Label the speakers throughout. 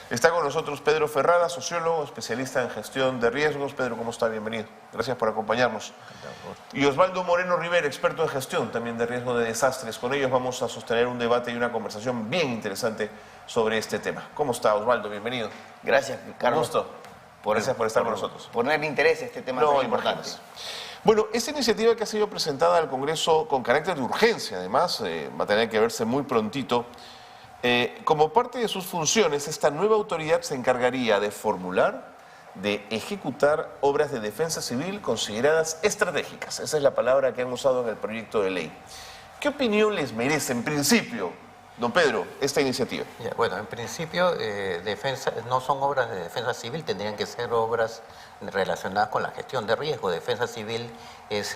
Speaker 1: Está con nosotros Pedro Ferrada, sociólogo, especialista en gestión de riesgos. Pedro, ¿cómo está? Bienvenido. Gracias por acompañarnos. Y Osvaldo Moreno Rivera, experto en gestión también de riesgo de desastres. Con ellos vamos a sostener un debate y una conversación bien interesante sobre este tema. ¿Cómo está, Osvaldo? Bienvenido.
Speaker 2: Gracias, Carlos.
Speaker 1: Un gusto. Gracias por estar con nosotros.
Speaker 2: Poner interés a este tema tan importante.
Speaker 1: Bueno, esta iniciativa que ha sido presentada al Congreso con carácter de urgencia, además, va a tener que verse muy prontito. Como parte de sus funciones, esta nueva autoridad se encargaría de formular, de ejecutar obras de defensa civil consideradas estratégicas. Esa es la palabra que han usado en el proyecto de ley. ¿Qué opinión les merece, en principio, don Pedro, esta iniciativa?
Speaker 3: Bueno, en principio, no son obras de defensa civil, tendrían que ser obras relacionadas con la gestión de riesgo. Defensa civil es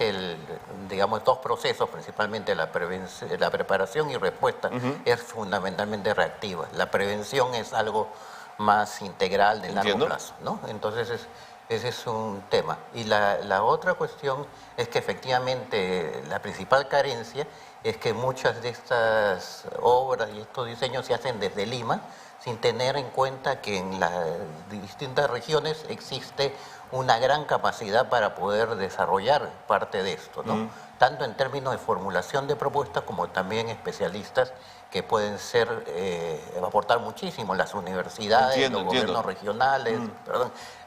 Speaker 3: digamos, dos procesos, principalmente la preparación y respuesta, es fundamentalmente reactiva. La prevención es algo más integral de largo plazo, ¿no? Entonces, ese es un tema. Y la otra cuestión es que efectivamente la principal carencia es que muchas de estas obras y estos diseños se hacen desde Lima, sin tener en cuenta que en las distintas regiones existe una gran capacidad para poder desarrollar parte de esto, ¿no? Tanto en términos de formulación de propuestas como también especialistas que pueden aportar muchísimo, las universidades, los gobiernos regionales,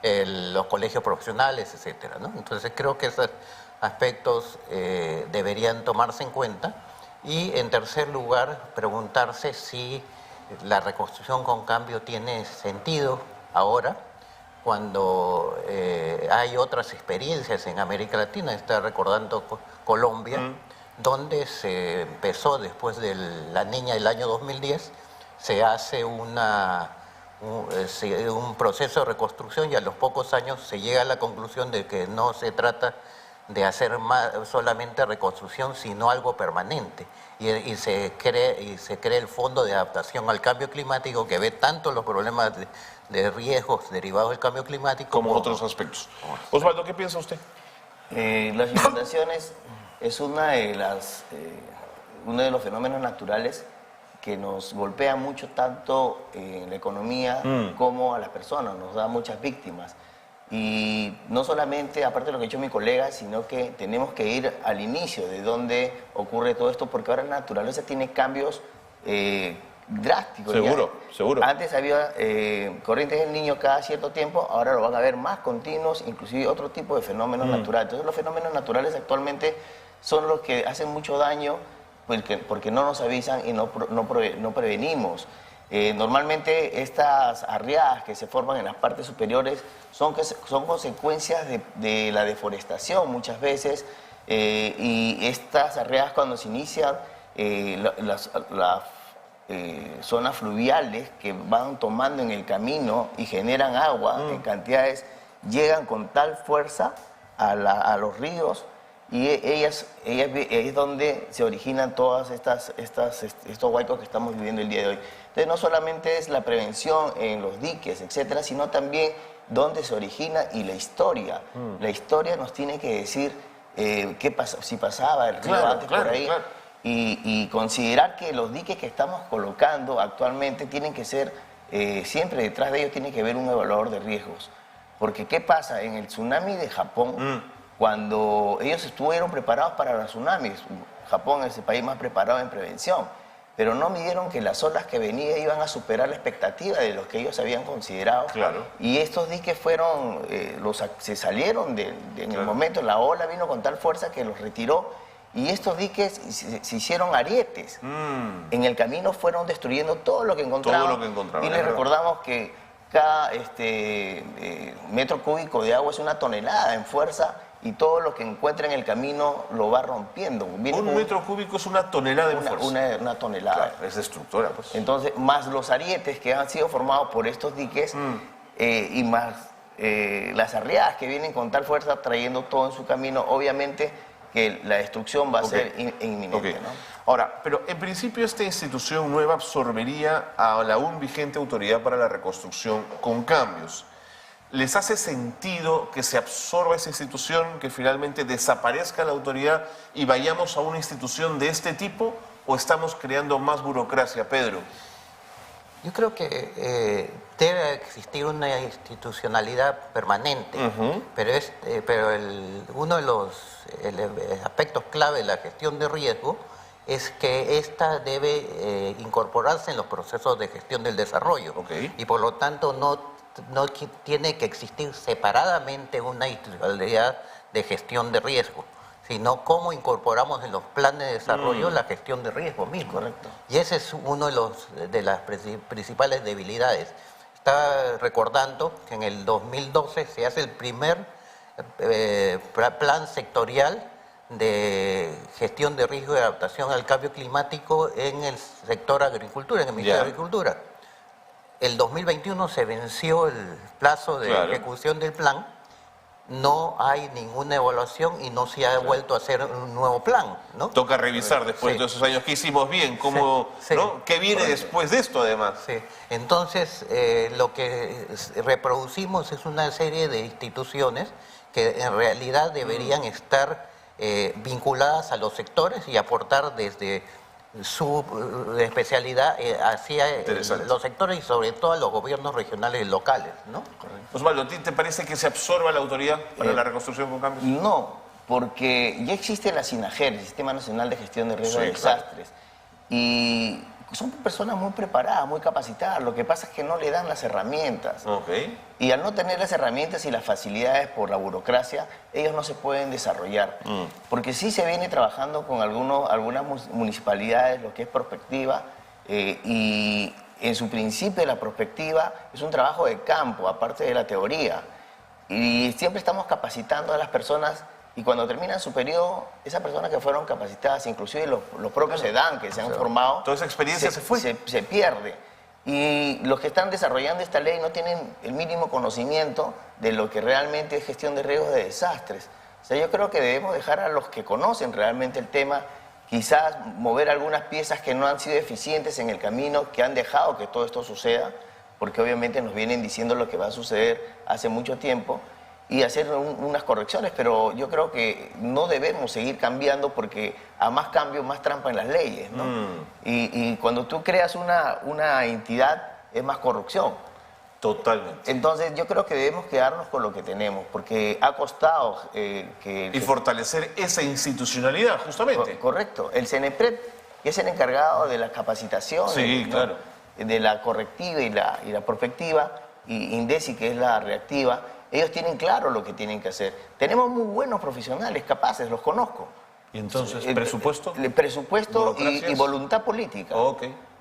Speaker 3: los colegios profesionales, etcétera, ¿no? Entonces creo que esos aspectos deberían tomarse en cuenta. Y en tercer lugar, preguntarse si la reconstrucción con cambio tiene sentido ahora, cuando hay otras experiencias en América Latina. Está recordando Colombia, donde se empezó después de la Niña del año 2010, se hace un proceso de reconstrucción y a los pocos años se llega a la conclusión de que no se trata de hacer solamente reconstrucción, sino algo permanente. Y se crea el Fondo de Adaptación al Cambio Climático, que ve tanto los problemas de riesgos derivados del cambio climático
Speaker 1: como otros aspectos. Osvaldo, ¿qué piensa usted?
Speaker 2: Las inundaciones es uno de los fenómenos naturales que nos golpea mucho tanto en la economía como a las personas, nos da muchas víctimas. Y no solamente, aparte de lo que ha dicho mi colega, sino que tenemos que ir al inicio de dónde ocurre todo esto, porque ahora la naturaleza tiene cambios drásticos.
Speaker 1: Seguro.
Speaker 2: Antes había corrientes del Niño cada cierto tiempo, ahora lo van a ver más continuos, inclusive otro tipo de fenómenos naturales. Entonces los fenómenos naturales actualmente son los que hacen mucho daño porque no nos avisan y no prevenimos. Normalmente estas arriadas que se forman en las partes superiores son consecuencias de la deforestación muchas veces, y estas arriadas cuando se inician, las zonas fluviales que van tomando en el camino y generan agua en cantidades, llegan con tal fuerza a los ríos, y es donde se originan todas estos huaicos que estamos viviendo el día de hoy. Entonces no solamente es la prevención en los diques, etcétera, sino también dónde se origina y la historia. La historia nos tiene que decir qué pasó, si pasaba el río antes por ahí. Y considerar que los diques que estamos colocando actualmente tienen que ser, siempre detrás de ellos tiene que haber un evaluador de riesgos. Porque ¿qué pasa? En el tsunami de Japón, cuando ellos estuvieron preparados para los tsunamis, Japón es el país más preparado en prevención, pero no midieron que las olas que venían iban a superar la expectativa de los que ellos habían considerado. Y estos diques se salieron en el momento, la ola vino con tal fuerza que los retiró, y estos diques se hicieron arietes. En el camino fueron destruyendo todo lo que encontraban. Y les recordamos que cada metro cúbico de agua es una tonelada en fuerza, y todo lo que encuentra en el camino lo va rompiendo.
Speaker 1: Un metro cúbico es una tonelada en fuerza.
Speaker 2: Una tonelada.
Speaker 1: Claro, es destructora, pues.
Speaker 2: Entonces, más los arietes que han sido formados por estos diques, y más las arriadas que vienen con tal fuerza trayendo todo en su camino, obviamente que la destrucción va a ser inminente, ¿no?
Speaker 1: Ahora, pero en principio esta institución nueva absorbería a la aún vigente Autoridad para la Reconstrucción con cambios. ¿Les hace sentido que se absorba esa institución, que finalmente desaparezca la autoridad y vayamos a una institución de este tipo, o estamos creando más burocracia, Pedro?
Speaker 3: Yo creo que debe existir una institucionalidad permanente, pero uno de los aspectos clave de la gestión de riesgo es que ésta debe incorporarse en los procesos de gestión del desarrollo. Y por lo tanto no tiene que existir separadamente una institucionalidad de gestión de riesgo, sino cómo incorporamos en los planes de desarrollo la gestión de riesgo mismo.
Speaker 2: Correcto.
Speaker 3: Y ese es uno de las principales debilidades. Estaba recordando que en el 2012 se hace el primer plan sectorial de gestión de riesgo y adaptación al cambio climático en el sector agricultura, en el Ministerio de Agricultura. El 2021 se venció el plazo de ejecución del plan, no hay ninguna evaluación y no se ha vuelto a hacer un nuevo plan, ¿no?
Speaker 1: Toca revisar después de esos años qué hicimos bien, cómo, ¿no? ¿Qué viene después de esto además?
Speaker 3: Sí. Entonces, lo que reproducimos es una serie de instituciones que en realidad deberían estar vinculadas a los sectores y aportar desde su especialidad hacia los sectores y sobre todo a los gobiernos regionales y locales, ¿no?
Speaker 1: Osvaldo, ¿a ti te parece que se absorba la autoridad para la reconstrucción con cambios?
Speaker 2: No, porque ya existe la SINAGER, el Sistema Nacional de Gestión de Riesgos de Desastres, y son personas muy preparadas, muy capacitadas. Lo que pasa es que no le dan las herramientas. Y al no tener las herramientas y las facilidades por la burocracia, ellos no se pueden desarrollar. Porque sí se viene trabajando con algunas municipalidades, lo que es prospectiva, y en su principio la prospectiva es un trabajo de campo, aparte de la teoría. Y siempre estamos capacitando a las personas. Y cuando terminan su periodo, esas personas que fueron capacitadas, inclusive los propios EDAN que se han formado,
Speaker 1: toda esa experiencia se fue.
Speaker 2: Se pierde. Y los que están desarrollando esta ley no tienen el mínimo conocimiento de lo que realmente es gestión de riesgos de desastres. O sea, yo creo que debemos dejar a los que conocen realmente el tema, quizás mover algunas piezas que no han sido eficientes en el camino, que han dejado que todo esto suceda, porque obviamente nos vienen diciendo lo que va a suceder hace mucho tiempo, y hacer unas correcciones, pero yo creo que no debemos seguir cambiando porque a más cambio, más trampa en las leyes, ¿no? Y cuando tú creas una entidad, es más corrupción.
Speaker 1: Totalmente.
Speaker 2: Entonces yo creo que debemos quedarnos con lo que tenemos, porque ha costado
Speaker 1: y fortalecer esa institucionalidad, justamente.
Speaker 2: Correcto. El CENEPRED, que es el encargado de la capacitación, de la correctiva y la prospectiva, y INDECI, que es la reactiva. Ellos tienen claro lo que tienen que hacer. Tenemos muy buenos profesionales, capaces, los conozco.
Speaker 1: ¿Y entonces presupuesto?
Speaker 2: Presupuesto y voluntad política.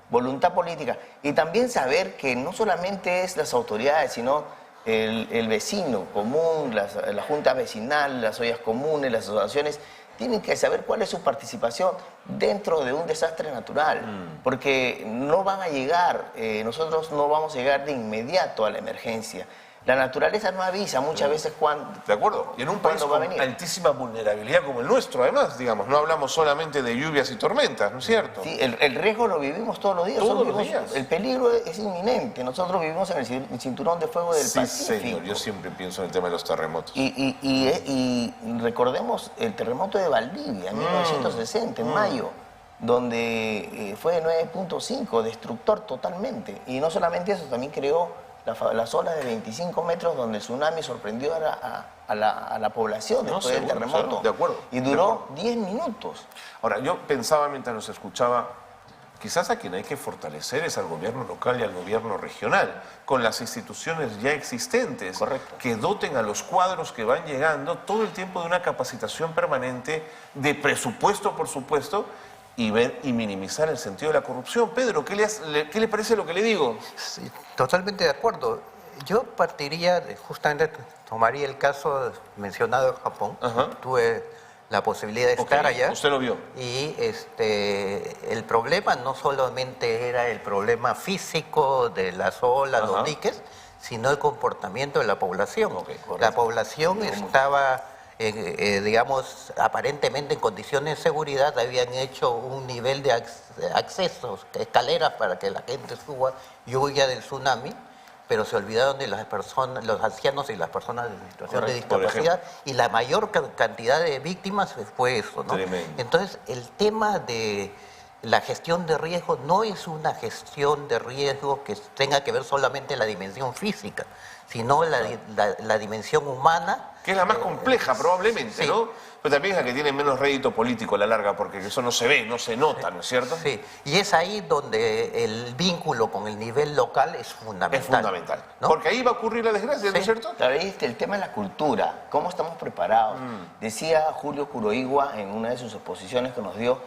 Speaker 2: Voluntad política. Y también saber que no solamente es las autoridades, sino el vecino común, la junta vecinal, las ollas comunes, las asociaciones, tienen que saber cuál es su participación dentro de un desastre natural. Porque no van a llegar, nosotros no vamos a llegar de inmediato a la emergencia. La naturaleza no avisa muchas veces cuándo.
Speaker 1: De acuerdo. Y en un país con altísima vulnerabilidad como el nuestro, además, digamos, no hablamos solamente de lluvias y tormentas, ¿no es cierto?
Speaker 2: Sí, el riesgo lo vivimos todos los días.
Speaker 1: Todos los días.
Speaker 2: El peligro es inminente. Nosotros vivimos en el cinturón de fuego del Pacífico.
Speaker 1: Sí, señor. Yo siempre pienso en el tema de los terremotos.
Speaker 2: Y recordemos el terremoto de Valdivia, en 1960, en mayo, donde fue de 9.5, destructor totalmente. Y no solamente eso, también creó las olas de 25 metros donde el tsunami sorprendió a la población después del terremoto.
Speaker 1: De acuerdo.
Speaker 2: Y duró 10 minutos.
Speaker 1: Ahora, yo pensaba mientras los escuchaba, quizás a quien hay que fortalecer es al gobierno local y al gobierno regional, con las instituciones ya existentes.
Speaker 2: Correcto.
Speaker 1: Que doten a los cuadros que van llegando todo el tiempo de una capacitación permanente, de presupuesto, por supuesto, y ver y minimizar el sentido de la corrupción. Pedro, ¿qué le parece lo que le digo?
Speaker 3: Sí, totalmente de acuerdo. Yo partiría, justamente tomaría el caso mencionado de Japón. Tuve la posibilidad de estar allá.
Speaker 1: Usted lo vio.
Speaker 3: Y el problema no solamente era el problema físico de las olas, los diques, sino el comportamiento de la población. La población estaba digamos, aparentemente en condiciones de seguridad, habían hecho un nivel de accesos, escaleras para que la gente suba y huya del tsunami, pero se olvidaron de las personas, los ancianos y las personas en situación de discapacidad, y la mayor cantidad de víctimas fue eso, ¿no?
Speaker 1: Tremendo.
Speaker 3: Entonces, el tema de la gestión de riesgo no es una gestión de riesgo que tenga que ver solamente la dimensión física, sino la dimensión humana.
Speaker 1: Que es la más compleja probablemente,
Speaker 3: sí.
Speaker 1: ¿no? Pero también es la que tiene menos rédito político a la larga, porque eso no se ve, no se nota, ¿no es cierto?
Speaker 3: Sí, y es ahí donde el vínculo con el nivel local es fundamental.
Speaker 1: Es fundamental,
Speaker 3: ¿no?
Speaker 1: porque ahí va a ocurrir la desgracia, ¿no es cierto?
Speaker 2: Claro, ahí está el tema de la cultura, cómo estamos preparados. Decía Julio Curoigua en una de sus exposiciones que nos dio,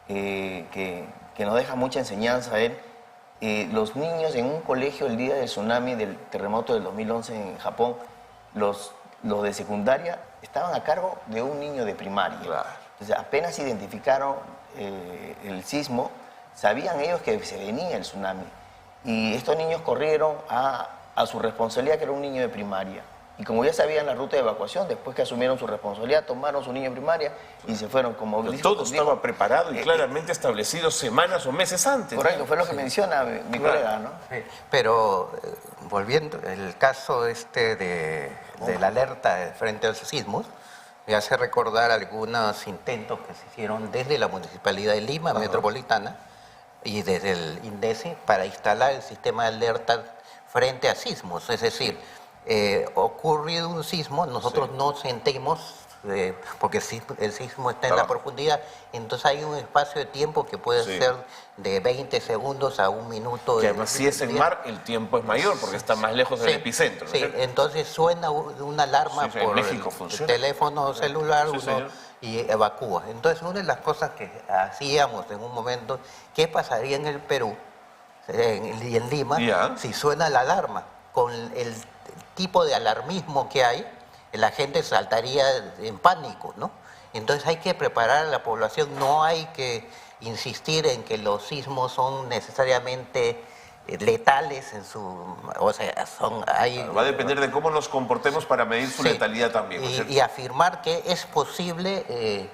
Speaker 2: que nos deja mucha enseñanza a él, los niños en un colegio el día del tsunami, del terremoto del 2011 en Japón, los de secundaria estaban a cargo de un niño de primaria.
Speaker 1: Claro.
Speaker 2: Entonces, apenas identificaron el sismo, sabían ellos que se venía el tsunami. Y estos niños corrieron a su responsabilidad, que era un niño de primaria. Y como ya sabían la ruta de evacuación, después que asumieron su responsabilidad, tomaron su niño de primaria y se fueron. Como
Speaker 1: Todo estaba preparado y claramente establecido semanas o meses antes.
Speaker 2: Correcto, fue lo que menciona mi colega, ¿no?
Speaker 3: Sí, pero volviendo, el caso de la alerta frente a los sismos, me hace recordar algunos intentos que se hicieron desde la Municipalidad de Lima, metropolitana, y desde el INDECI para instalar el sistema de alerta frente a sismos. Es decir, ocurrido un sismo, nosotros no sentimos, porque el sismo está en la profundidad, entonces hay un espacio de tiempo que puede ser de 20 segundos a 1 minuto.
Speaker 1: Que además si es en mar, el tiempo es mayor porque está más lejos del epicentro, ¿no?
Speaker 3: Sí, entonces suena una alarma por el teléfono celular y evacúa. Entonces una de las cosas que hacíamos en un momento, ¿qué pasaría en el Perú y en Lima si suena la alarma? Con el tipo de alarmismo que hay, la gente saltaría en pánico, ¿no? Entonces hay que preparar a la población, no hay que insistir en que los sismos son necesariamente letales en su... O sea,
Speaker 1: va a depender de cómo nos comportemos para medir su letalidad también, ¿no es cierto?
Speaker 3: Y afirmar que es posible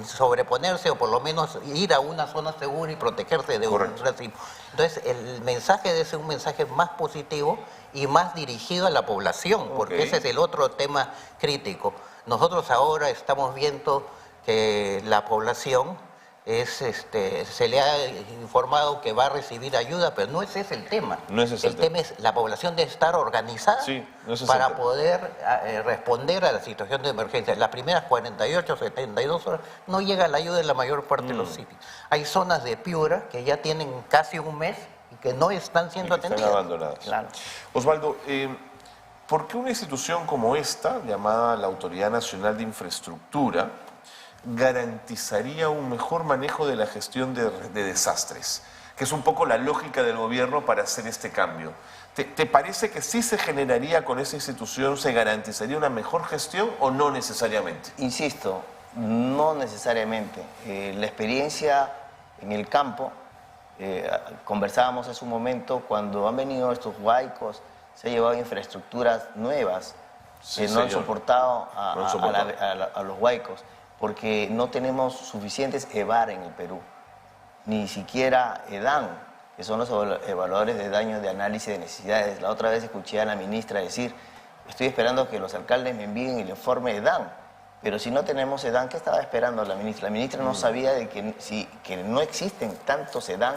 Speaker 3: sobreponerse o por lo menos ir a una zona segura y protegerse de un sismo. Entonces el mensaje debe ser un mensaje más positivo y más dirigido a la población, porque ese es el otro tema crítico. Nosotros ahora estamos viendo que la población se le ha informado que va a recibir ayuda, pero no ese es el tema.
Speaker 1: No ese es el tema.
Speaker 3: Tema es la población debe estar organizada para poder responder a la situación de emergencia. En las primeras 48, 72 horas no llega la ayuda en la mayor parte de los sitios. Hay zonas de Piura que ya tienen casi un mes y que no están siendo atendidas.
Speaker 1: Están abandonadas.
Speaker 2: Claro.
Speaker 1: Osvaldo, ¿por qué una institución como esta, llamada la Autoridad Nacional de Infraestructura, garantizaría un mejor manejo de la gestión de desastres? Que es un poco la lógica del gobierno para hacer este cambio. ¿Te parece que sí se generaría con esa institución, se garantizaría una mejor gestión o no necesariamente?
Speaker 2: Insisto, no necesariamente. La experiencia en el campo, conversábamos hace un momento, cuando han venido estos huaicos, se han llevado infraestructuras nuevas que no han soportado a los huaicos, porque no tenemos suficientes EVAR en el Perú, ni siquiera EDAN, que son los evaluadores de daño de análisis de necesidades. La otra vez escuché a la ministra decir, estoy esperando que los alcaldes me envíen el informe EDAN, pero si no tenemos EDAN, ¿qué estaba esperando la ministra? La ministra no sabía de que no existen tantos EDAN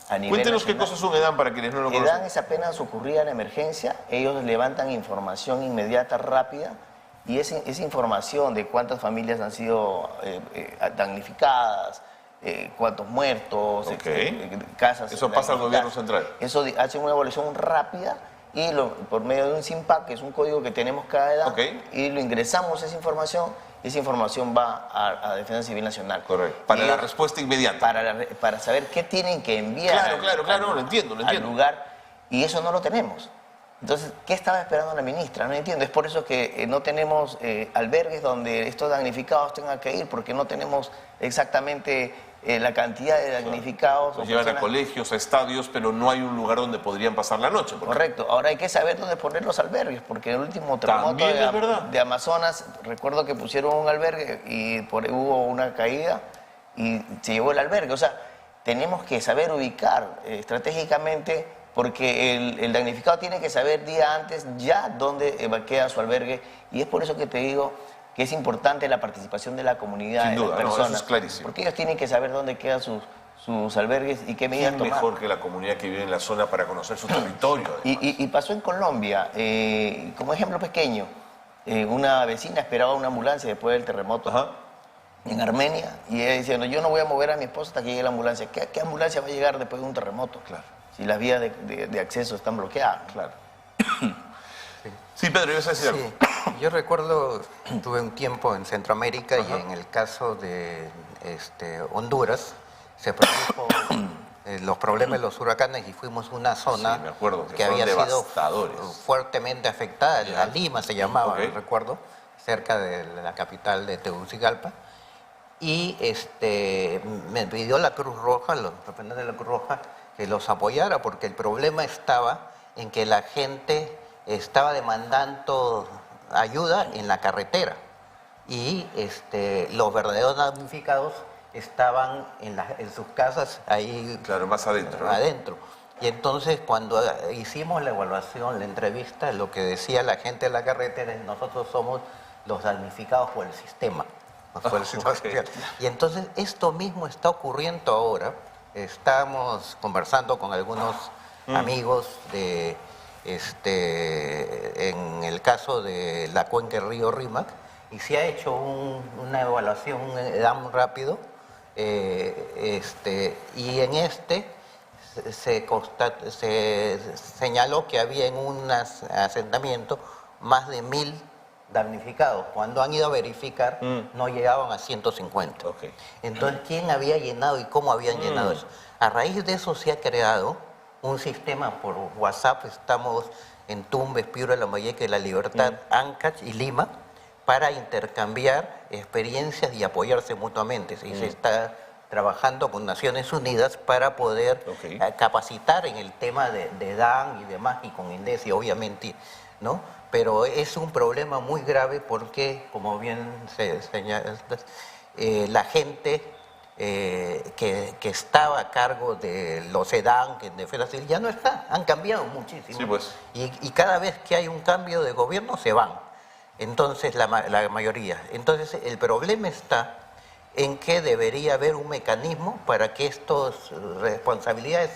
Speaker 2: a nivel
Speaker 1: Cuéntenos
Speaker 2: nacional.
Speaker 1: qué cosas es un EDAN para quienes no lo conocen.
Speaker 2: EDAN es apenas ocurría la emergencia, ellos levantan información inmediata, rápida, y esa información de cuántas familias han sido damnificadas, cuántos muertos, casas...
Speaker 1: Eso pasa al gobierno central.
Speaker 2: Eso hace una evaluación rápida y por medio de un SIMPAC, que es un código que tenemos cada edad, y lo ingresamos esa información va a Defensa Civil Nacional.
Speaker 1: Correcto. Para la respuesta inmediata.
Speaker 2: Para saber qué tienen que enviar
Speaker 1: lo entiendo.
Speaker 2: al lugar, y eso no lo tenemos. Entonces, ¿qué estaba esperando la ministra? No entiendo. Es por eso que no tenemos albergues donde estos damnificados tengan que ir, porque no tenemos exactamente la cantidad de damnificados.
Speaker 1: Los llevan a colegios, a estadios, pero no hay un lugar donde podrían pasar la noche.
Speaker 2: Correcto. Ahora hay que saber dónde poner los albergues, porque el último terremoto de Amazonas, recuerdo que pusieron un albergue y hubo una caída y se llevó el albergue. O sea, tenemos que saber ubicar estratégicamente, porque el damnificado tiene que saber día antes ya dónde queda su albergue, y es por eso que te digo, que es importante la participación de la comunidad,
Speaker 1: Sin
Speaker 2: de
Speaker 1: duda,
Speaker 2: las
Speaker 1: no, eso
Speaker 2: personas.
Speaker 1: es clarísimo.
Speaker 2: Porque ellos tienen que saber dónde quedan sus albergues y qué medidas
Speaker 1: ¿Quién
Speaker 2: tomar.
Speaker 1: mejor que la comunidad que vive en la zona para conocer su territorio?
Speaker 2: Y pasó en Colombia, como ejemplo pequeño, una vecina esperaba una ambulancia después del terremoto
Speaker 1: Ajá.
Speaker 2: en Armenia y ella diciendo, yo no voy a mover a mi esposa hasta que llegue la ambulancia. ¿Qué ambulancia va a llegar después de un terremoto?
Speaker 1: Claro.
Speaker 2: Si las vías de acceso están bloqueadas.
Speaker 1: Claro. Sí, Pedro, ibas a decir algo.
Speaker 3: Sí, yo recuerdo, tuve un tiempo en Centroamérica y en el caso de Honduras se produjo los problemas de los huracanes y fuimos a una zona
Speaker 1: Sí, me acuerdo, que
Speaker 3: había
Speaker 1: fueron
Speaker 3: sido
Speaker 1: devastadores.
Speaker 3: fuertemente afectada, la Lima se llamaba,
Speaker 1: Ok.
Speaker 3: recuerdo, cerca de la capital de Tegucigalpa. Y me pidió la Cruz Roja, los representantes de la Cruz Roja, que los apoyara, porque el problema estaba en que la gente estaba demandando ayuda en la carretera y los verdaderos damnificados estaban en sus casas ahí
Speaker 1: Claro, más adentro, ¿no?
Speaker 3: adentro. Y entonces cuando hicimos la evaluación, la entrevista, lo que decía la gente de la carretera es nosotros somos los damnificados por el sistema. No por el sistema
Speaker 1: Ok.
Speaker 3: social. Y entonces esto mismo está ocurriendo ahora. Estamos conversando con algunos amigos de en el caso de la cuenca del río Rímac y se ha hecho una evaluación, un EDAM rápido y en se señaló que había en un asentamiento más de 1000 damnificados. Cuando han ido a verificar, no llegaban a 150.
Speaker 1: Ok.
Speaker 3: Entonces, ¿quién había llenado y cómo habían llenado eso? A raíz de eso se ha creado un sistema por WhatsApp. Estamos en Tumbes, Piura, Lambayeque, La Libertad, Ancash y Lima para intercambiar experiencias y apoyarse mutuamente. Y se está trabajando con Naciones Unidas para poder capacitar en el tema de DAN y demás, y con INDECI, obviamente, ¿no? Pero es un problema muy grave porque, como bien se señala, la gente que estaba a cargo de los EDAN, que en Defensa Civil, ya no está, han cambiado muchísimo.
Speaker 1: Sí, pues.
Speaker 3: Y cada vez que hay un cambio de gobierno se van, entonces la mayoría. Entonces el problema está en que debería haber un mecanismo para que estas responsabilidades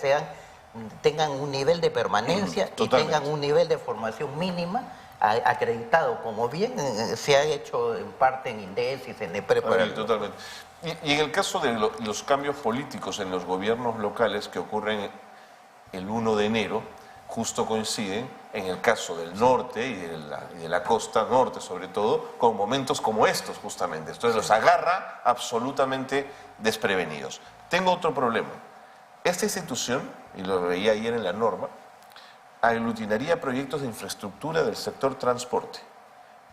Speaker 3: tengan un nivel de permanencia y tengan un nivel de formación mínima acreditado, como bien se ha hecho en parte en INDECI, CNEPRE.
Speaker 1: Totalmente. Y en el caso de los cambios políticos en los gobiernos locales que ocurren el 1 de enero, justo coinciden, en el caso del norte y de la costa norte sobre todo, con momentos como estos justamente. Entonces los agarra absolutamente desprevenidos. Tengo otro problema. Esta institución, y lo veía ayer en la norma, aglutinaría proyectos de infraestructura del sector transporte,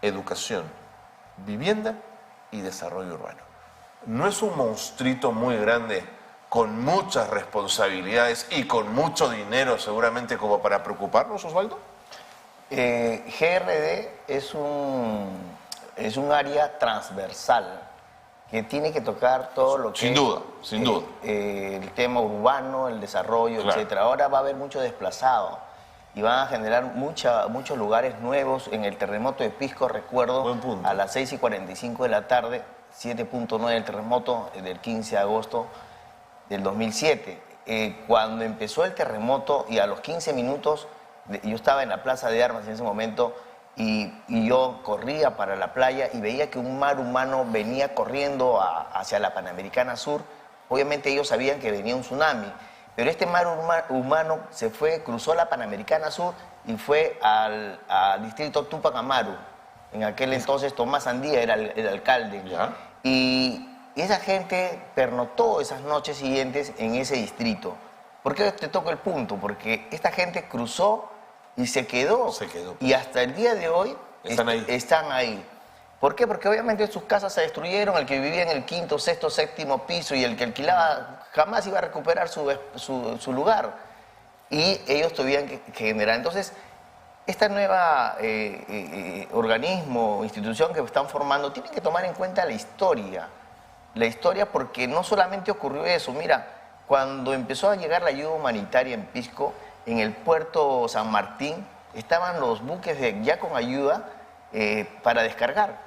Speaker 1: educación, vivienda y desarrollo urbano. ¿No es un monstruito muy grande con muchas responsabilidades y con mucho dinero seguramente como para preocuparnos, Osvaldo?
Speaker 2: GRD es un área transversal que tiene que tocar todo lo que
Speaker 1: Sin duda, sin duda.
Speaker 2: El tema urbano, el desarrollo,
Speaker 1: Claro.
Speaker 2: etcétera. Ahora va a haber mucho desplazado y van a generar muchos lugares nuevos. En el terremoto de Pisco, recuerdo,
Speaker 1: Buen punto.
Speaker 2: a las 6:45 de la tarde, 7.9 del terremoto del 15 de agosto del 2007. Cuando empezó el terremoto y a los 15 minutos, yo estaba en la Plaza de Armas en ese momento y yo corría para la playa y veía que un mar humano venía corriendo hacia la Panamericana Sur. Obviamente ellos sabían que venía un tsunami, pero este mar humano se fue, cruzó la Panamericana Sur y fue al distrito Tupac Amaru. En aquel entonces Tomás Andía era el alcalde.
Speaker 1: Ya.
Speaker 2: Y esa gente pernoctó esas noches siguientes en ese distrito. ¿Por qué te toco el punto? Porque esta gente cruzó y se quedó.
Speaker 1: Se quedó.
Speaker 2: Y hasta el día de hoy están ahí. ¿Por qué? Porque obviamente sus casas se destruyeron, el que vivía en el 5º, 6º, 7º piso y el que alquilaba jamás iba a recuperar su lugar. Y ellos tuvieron que generar. Entonces, esta nueva organismo, institución que están formando, tiene que tomar en cuenta la historia. La historia porque no solamente ocurrió eso. Mira, cuando empezó a llegar la ayuda humanitaria en Pisco, en el puerto San Martín, estaban los buques ya con ayuda para descargar.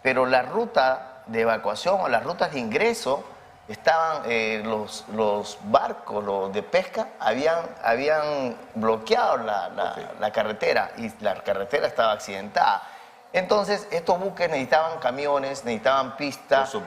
Speaker 2: pero la ruta de evacuación o las rutas de ingreso estaban, los barcos los de pesca habían bloqueado la carretera y la carretera estaba accidentada. Entonces, estos buques necesitaban camiones, necesitaban pistas, los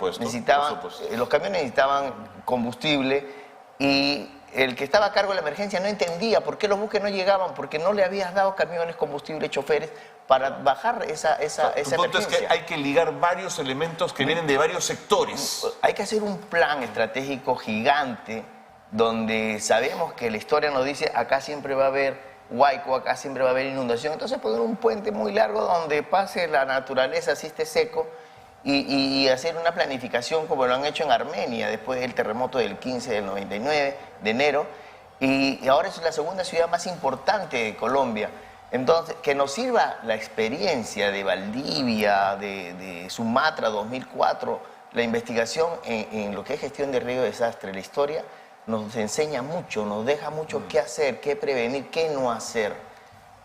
Speaker 2: camiones necesitaban combustible y el que estaba a cargo de la emergencia no entendía por qué los buques no llegaban, porque no le habías dado camiones, combustible, choferes para bajar esa emergencia.
Speaker 1: Tu punto es que hay que ligar varios elementos que vienen de varios sectores.
Speaker 2: Hay que hacer un plan estratégico gigante donde sabemos que la historia nos dice acá siempre va a haber huaico, acá siempre va a haber inundación. Entonces poner un puente muy largo donde pase la naturaleza, así esté seco, y hacer una planificación como lo han hecho en Armenia después del terremoto del 15 del 99 de enero. Y ahora es la segunda ciudad más importante de Colombia. Entonces, que nos sirva la experiencia de Valdivia, de Sumatra 2004, la investigación en lo que es gestión de riesgo de desastre, la historia, nos enseña mucho, nos deja mucho qué hacer, qué prevenir, qué no hacer.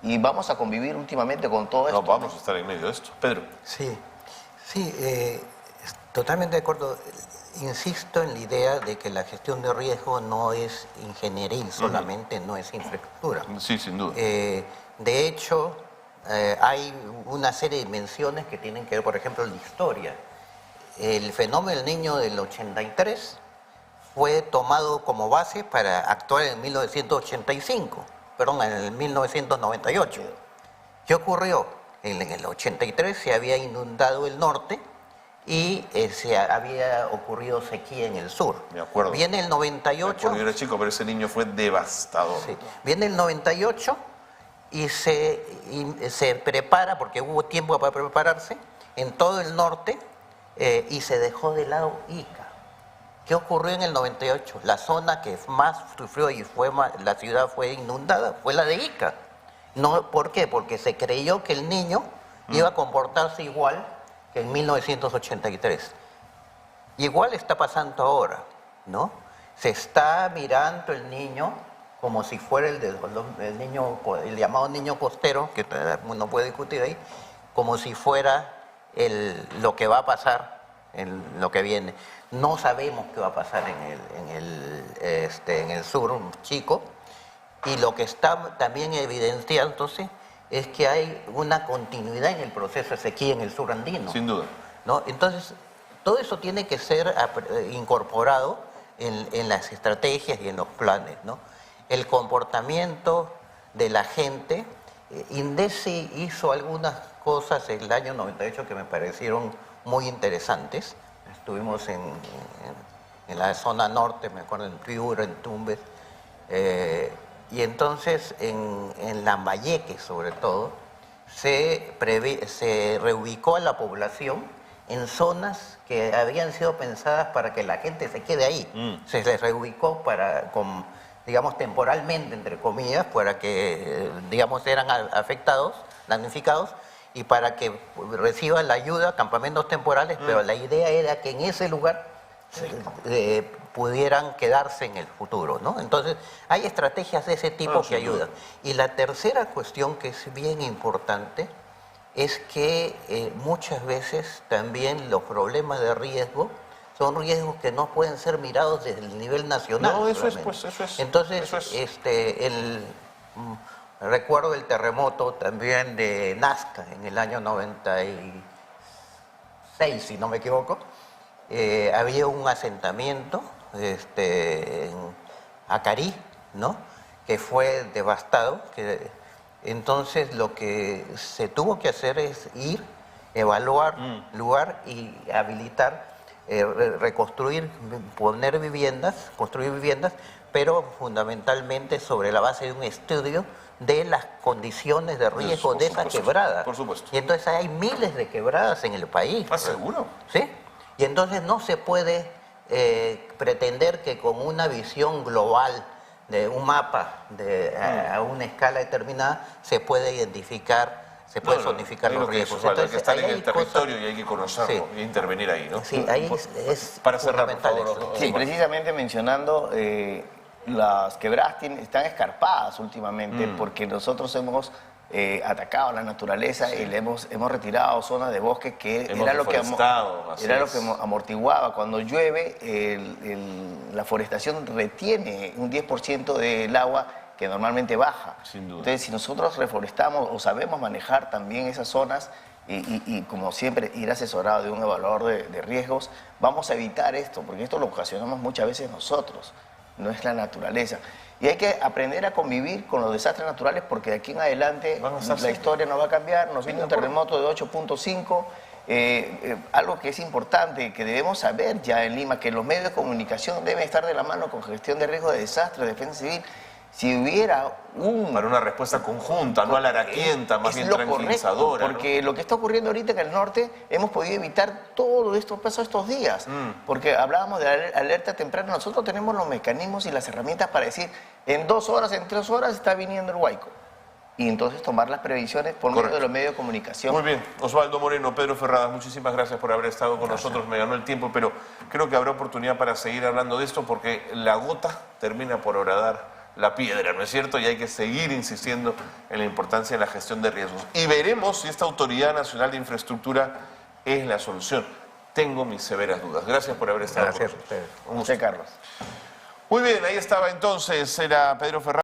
Speaker 2: Y vamos a convivir últimamente con todo esto.
Speaker 1: No, vamos a estar en medio de esto. Pedro.
Speaker 3: Sí, totalmente de acuerdo. Insisto en la idea de que la gestión de riesgo no es ingenieril solamente, no es infraestructura.
Speaker 1: Sí, sin duda.
Speaker 3: De hecho, hay una serie de dimensiones que tienen que ver, por ejemplo, la historia. El fenómeno del Niño del 83 fue tomado como base para actuar en 1985, perdón, en el 1998. ¿Qué ocurrió? En el 83 se había inundado el norte y se había ocurrido sequía en el sur.
Speaker 1: Me acuerdo.
Speaker 3: Viene el 98.
Speaker 1: Yo era chico, pero ese niño fue devastador.
Speaker 3: Sí. Viene el 98 y se prepara, porque hubo tiempo para prepararse, en todo el norte y se dejó de lado Ica. ¿Qué ocurrió en el 98? La zona que más sufrió y la ciudad fue inundada fue la de Ica. No, ¿por qué? Porque se creyó que el niño iba a comportarse igual que en 1983. Igual está pasando ahora, ¿no? Se está mirando el niño como si fuera el llamado niño costero, que uno puede discutir ahí, como si fuera lo que va a pasar en lo que viene. No sabemos qué va a pasar en el sur chico, y lo que está también evidenciándose es que hay una continuidad en el proceso de sequía en el sur andino.
Speaker 1: Sin duda.
Speaker 3: ¿No? Entonces, todo eso tiene que ser incorporado en las estrategias y en los planes, ¿no? El comportamiento de la gente. INDECI hizo algunas cosas en el año 98 que me parecieron muy interesantes. Estuvimos en la zona norte, me acuerdo, en Piura, en Tumbes, y entonces en Lambayeque, sobre todo, se reubicó a la población en zonas que habían sido pensadas para que la gente se quede ahí. Se les reubicó digamos, temporalmente, entre comillas, para que, digamos, eran afectados, damnificados, y para que reciban la ayuda, campamentos temporales, pero la idea era que en ese lugar pudieran quedarse en el futuro, ¿no? Entonces, hay estrategias de ese tipo que ayudan. Y la tercera cuestión que es bien importante es que muchas veces también los problemas de riesgo son riesgos que no pueden ser mirados desde el nivel nacional.
Speaker 1: No, eso es, pues, eso es.
Speaker 3: Entonces,
Speaker 1: eso es.
Speaker 3: Recuerdo el terremoto también de Nazca en el año 96, si no me equivoco. Había un asentamiento en Acarí, ¿no? Que fue devastado. Entonces lo que se tuvo que hacer es ir, evaluar lugar y habilitar, reconstruir, construir viviendas, pero fundamentalmente sobre la base de un estudio de las condiciones de riesgo de esa quebrada.
Speaker 1: Por supuesto.
Speaker 3: Y entonces hay miles de quebradas en el país.
Speaker 1: ¿Ah, seguro?
Speaker 3: ¿Sí? Y entonces no se puede pretender que con una visión global de un mapa a una escala determinada se puede identificar, se puede zonificar los riesgos.
Speaker 1: Entonces, hay que estar en el territorio y hay que conocerlo y intervenir ahí, ¿no?
Speaker 3: Sí, ahí es
Speaker 1: para cerrar, por
Speaker 3: fundamental
Speaker 1: favor.
Speaker 3: eso.
Speaker 2: Sí, precisamente mencionando las quebradas están escarpadas últimamente porque nosotros hemos atacado a la naturaleza y le hemos retirado zonas de bosque que era lo que amortiguaba. Cuando llueve, la forestación retiene un 10% del agua que normalmente baja.
Speaker 1: Sin duda.
Speaker 2: Entonces, si nosotros reforestamos o sabemos manejar también esas zonas y como siempre, ir asesorado de un evaluador de riesgos, vamos a evitar esto, porque esto lo ocasionamos muchas veces nosotros, no es la naturaleza. Y hay que aprender a convivir con los desastres naturales porque de aquí en adelante la historia no va a cambiar. Nos viene un terremoto de 8.5. Algo que es importante, que debemos saber ya en Lima, que los medios de comunicación deben estar de la mano con gestión de riesgo de desastre, defensa civil. Si hubiera
Speaker 1: Para una respuesta conjunta, no alaraquienta, más bien tranquilizadora.
Speaker 2: Porque lo que está ocurriendo ahorita en el norte, hemos podido evitar todo esto que pasó estos días. Porque hablábamos de alerta temprana, nosotros tenemos los mecanismos y las herramientas para decir, en 2 horas, en 3 horas está viniendo el huaico. Y entonces tomar las previsiones por medio de los medios de comunicación.
Speaker 1: Muy bien. Osvaldo Moreno, Pedro Ferradas, muchísimas gracias por haber estado con nosotros. Me ganó el tiempo, pero creo que habrá oportunidad para seguir hablando de esto porque la gota termina por horadar la piedra, ¿no es cierto? Y hay que seguir insistiendo en la importancia de la gestión de riesgos. Y veremos si esta Autoridad Nacional de Infraestructura es la solución. Tengo mis severas dudas. Gracias por haber estado con nosotros.
Speaker 2: José Carlos.
Speaker 1: Muy bien, ahí estaba entonces, era Pedro Ferradas.